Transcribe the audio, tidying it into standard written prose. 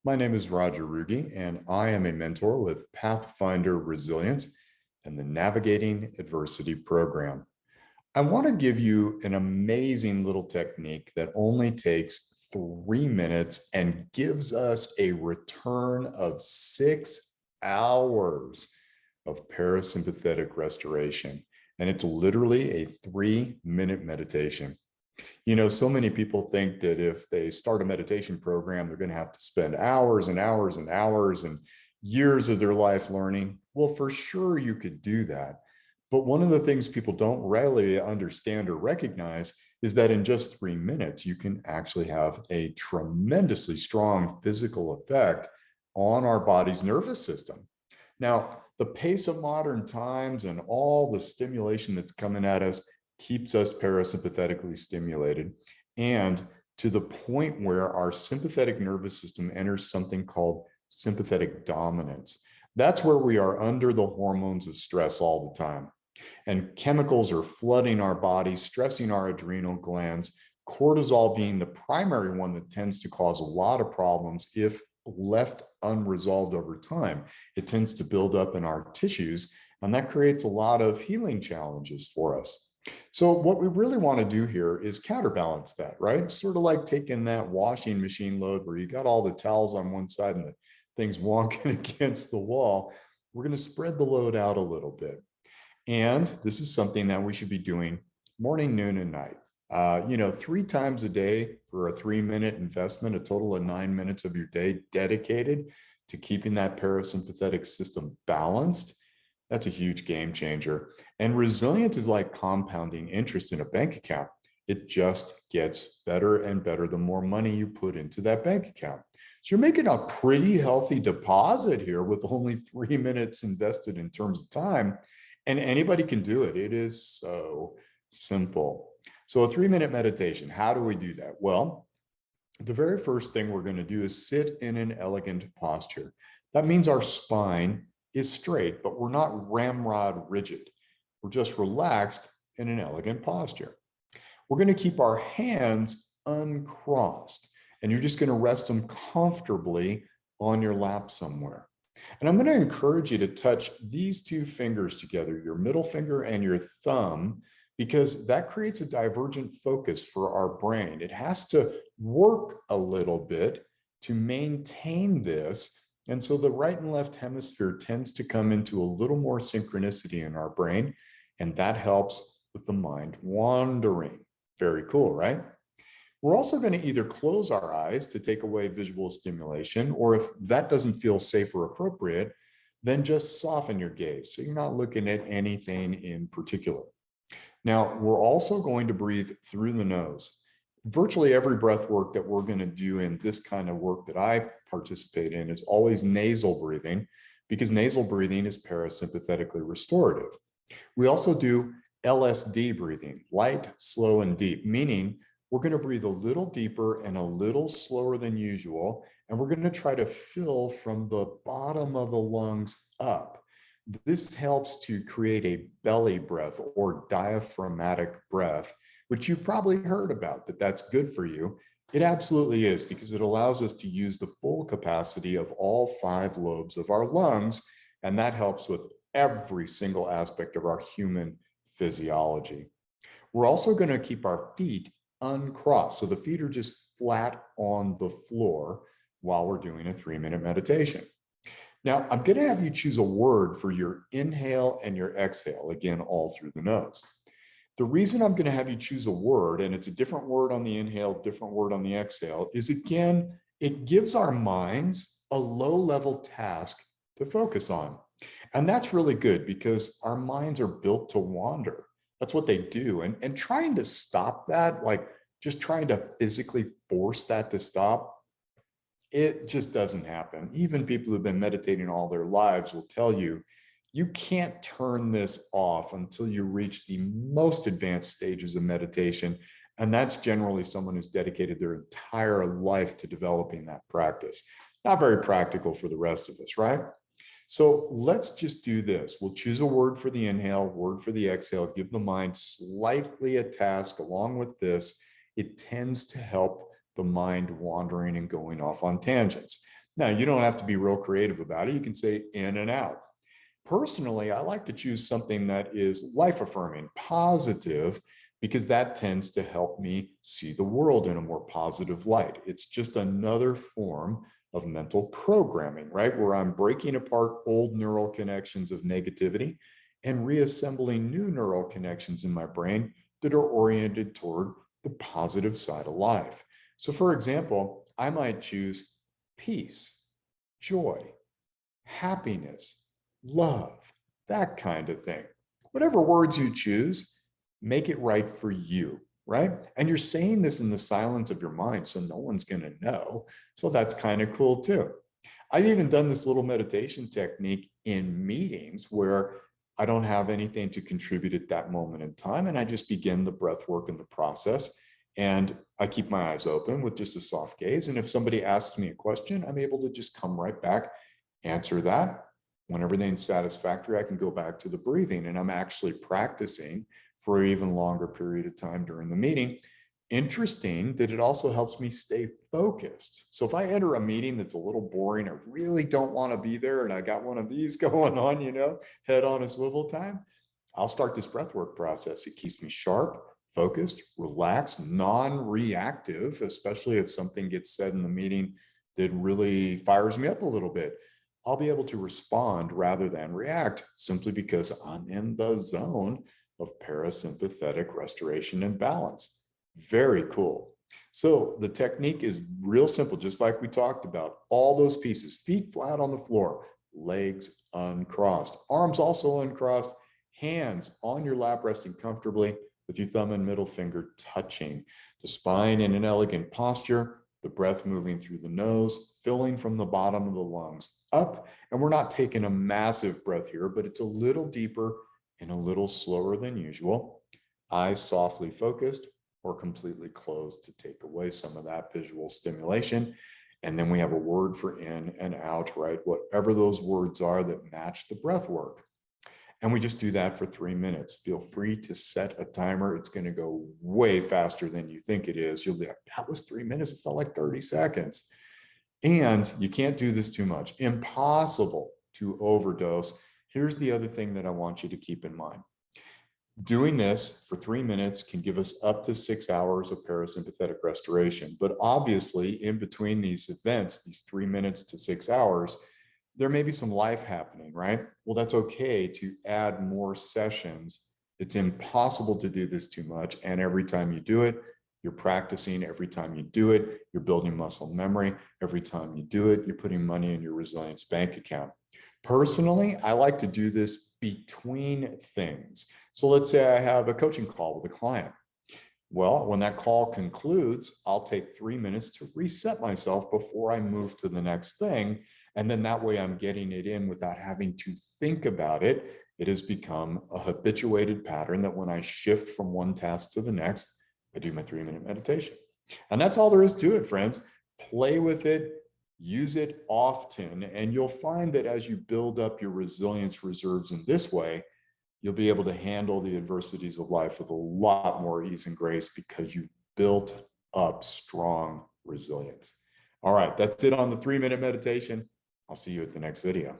My name is Roger Ruge, and I am a mentor with Pathfinder Resilience and the Navigating Adversity program. I want to give you an amazing little technique that only takes 3 minutes and gives us a return of 6 hours of parasympathetic restoration. And it's literally a 3-minute meditation. You know, so many people think that if they start a meditation program, they're going to have to spend hours and hours and hours and years of their life learning. Well, for sure, you could do that. But one of the things people don't really understand or recognize is that in just 3 minutes, you can actually have a tremendously strong physical effect on our body's nervous system. Now, the pace of modern times and all the stimulation that's coming at us keeps us parasympathetically stimulated, and to the point where our sympathetic nervous system enters something called sympathetic dominance. That's where we are under the hormones of stress all the time. And chemicals are flooding our body, stressing our adrenal glands, cortisol being the primary one that tends to cause a lot of problems if left unresolved over time. It tends to build up in our tissues, and that creates a lot of healing challenges for us. So what we really want to do here is counterbalance that, right? Sort of like taking that washing machine load where you got all the towels on one side and the thing's wonking against the wall. We're going to spread the load out a little bit. And this is something that we should be doing morning, noon, and night. 3 times a day for a 3-minute investment, a total of 9 minutes of your day dedicated to keeping that parasympathetic system balanced. That's a huge game changer. And resilience is like compounding interest in a bank account. It just gets better and better the more money you put into that bank account. So you're making a pretty healthy deposit here with only 3 minutes invested in terms of time. And anybody can do it. It is so simple. So a 3-minute meditation, how do we do that? Well, the very first thing we're going to do is sit in an elegant posture. That means our spine is straight, but we're not ramrod rigid. We're just relaxed in an elegant posture. We're going to keep our hands uncrossed, and you're just going to rest them comfortably on your lap somewhere. And I'm going to encourage you to touch these two fingers together, your middle finger and your thumb, because that creates a divergent focus for our brain. It has to work a little bit to maintain this. And so the right and left hemisphere tends to come into a little more synchronicity in our brain, and that helps with the mind wandering. Very cool, right? We're also going to either close our eyes to take away visual stimulation, or if that doesn't feel safe or appropriate, then just soften your gaze so you're not looking at anything in particular. Now, we're also going to breathe through the nose. Virtually every breath work that we're going to do in this kind of work that I participate in is always nasal breathing, because nasal breathing is parasympathetically restorative. We also do LSD breathing, light, slow, and deep, meaning we're going to breathe a little deeper and a little slower than usual, and we're going to try to fill from the bottom of the lungs up. This helps to create a belly breath or diaphragmatic breath, which you've probably heard about, that's good for you. It absolutely is, because it allows us to use the full capacity of all 5 lobes of our lungs, and that helps with every single aspect of our human physiology. We're also going to keep our feet uncrossed, so the feet are just flat on the floor while we're doing a 3-minute meditation. Now, I'm going to have you choose a word for your inhale and your exhale, again, all through the nose. The reason I'm going to have you choose a word, and it's a different word on the inhale, different word on the exhale, is again, it gives our minds a low-level task to focus on. And that's really good, because our minds are built to wander. That's what they do. And trying to stop that, like just trying to physically force that to stop, it just doesn't happen. Even people who've been meditating all their lives will tell you, you can't turn this off until you reach the most advanced stages of meditation. And that's generally someone who's dedicated their entire life to developing that practice. Not very practical for the rest of us, right? So let's just do this. We'll choose a word for the inhale, word for the exhale, give the mind slightly a task along with this. It tends to help the mind wandering and going off on tangents. Now, you don't have to be real creative about it. You can say in and out. Personally, I like to choose something that is life affirming, positive, because that tends to help me see the world in a more positive light. It's just another form of mental programming, right? Where I'm breaking apart old neural connections of negativity and reassembling new neural connections in my brain that are oriented toward the positive side of life. So, for example, I might choose peace, joy, happiness, love, that kind of thing. Whatever words you choose, make it right for you, right? And you're saying this in the silence of your mind, so no one's going to know. So that's kind of cool too. I've even done this little meditation technique in meetings where I don't have anything to contribute at that moment in time. And I just begin the breath work and the process. And I keep my eyes open with just a soft gaze. And if somebody asks me a question, I'm able to just come right back, answer that. When everything's satisfactory, I can go back to the breathing, and I'm actually practicing for an even longer period of time during the meeting. Interesting that it also helps me stay focused. So if I enter a meeting that's a little boring, I really don't want to be there, and I got one of these going on, head on a swivel time, I'll start this breathwork process. It keeps me sharp, focused, relaxed, non-reactive, especially if something gets said in the meeting that really fires me up a little bit. I'll be able to respond rather than react simply because I'm in the zone of parasympathetic restoration and balance. Very cool. So the technique is real simple, just like we talked about. All those pieces, feet flat on the floor, legs uncrossed, arms also uncrossed, hands on your lap resting comfortably with your thumb and middle finger touching. The spine in an elegant posture, the breath moving through the nose, filling from the bottom of the lungs up. And we're not taking a massive breath here, but it's a little deeper and a little slower than usual. Eyes softly focused or completely closed to take away some of that visual stimulation. And then we have a word for in and out, right? Whatever those words are that match the breath work. And we just do that for 3 minutes. Feel free to set a timer. It's going to go way faster than you think it is. You'll be like, that was 3 minutes. It felt like 30 seconds. And you can't do this too much. Impossible to overdose. Here's the other thing that I want you to keep in mind. Doing this for 3 minutes can give us up to 6 hours of parasympathetic restoration. But obviously, in between these events, these 3 minutes to 6 hours, there may be some life happening, right? Well, that's okay to add more sessions. It's impossible to do this too much. And every time you do it, you're practicing. Every time you do it, you're building muscle memory. Every time you do it, you're putting money in your resilience bank account. Personally, I like to do this between things. So let's say I have a coaching call with a client. Well, when that call concludes, I'll take 3 minutes to reset myself before I move to the next thing. And then that way I'm getting it in without having to think about it. It has become a habituated pattern that when I shift from one task to the next, I do my 3-minute meditation. And that's all there is to it, friends. Play with it, use it often, and you'll find that as you build up your resilience reserves in this way, you'll be able to handle the adversities of life with a lot more ease and grace because you've built up strong resilience. All right, that's it on the 3-minute meditation. I'll see you at the next video.